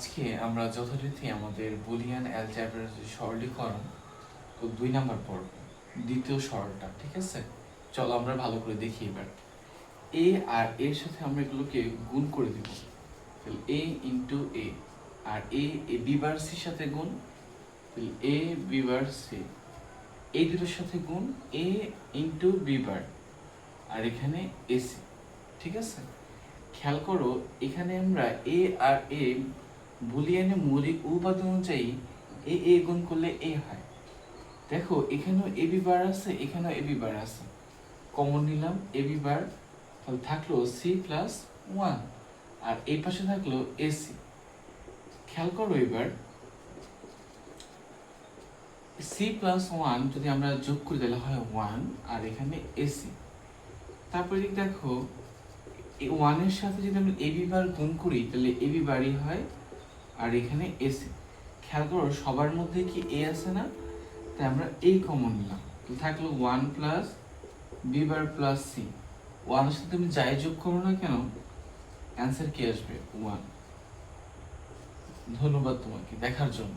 আজকে আমরা যথারীতি আমাদের বুলিয়ান অ্যালজেব্রার যে সরলীকরণ তো 2 নাম্বার পর্ব দ্বিতীয় সরলটা, ঠিক আছে? চলো আমরা ভালো করে দেখি এবার। এ আর এর সাথে আমরা এগুলোকে গুণ করে দিব। তাহলে এ into A R A B বার সির সাথে গুণ, তাহলে এ বি বার সি, এই দুটোর সাথে গুণ এ ইন্টু বি বার আর এখানে এসি, ঠিক আছে? খেয়াল করো এখানে আমরা এ আর এ বুলিয়ানে মৌলিক উপাদান অনুযায়ী এ গুণ করলে এ হয়। দেখো এখানেও এ বি বার আছে, এখানেও এ বি বার আছে, কমন নিলাম এ বি বার, তাহলে থাকলো সি প্লাস ওয়ান আর এই পাশে থাকলো এসি। খেয়াল করো এবার সি প্লাস ওয়ান যদি আমরা যোগ করি তাহলে হয় ওয়ান আর এখানে এসি। তারপরে দেখো এই ওয়ানের সাথে যদি আমরা এ বি বার গুণ করি তাহলে এ বি বারই হয় আর এখানে এসি। খেয়াল করো সবার মধ্যে কি এ আছে না, তাই আমরা এই কমন নিলাম, তো থাকলো one plus B bar plus C. ওয়ানের সাথে তুমি যাই যোগ করো না কেন অ্যান্সার কি আসবে? ওয়ান। ধন্যবাদ তোমাকে দেখার জন্য।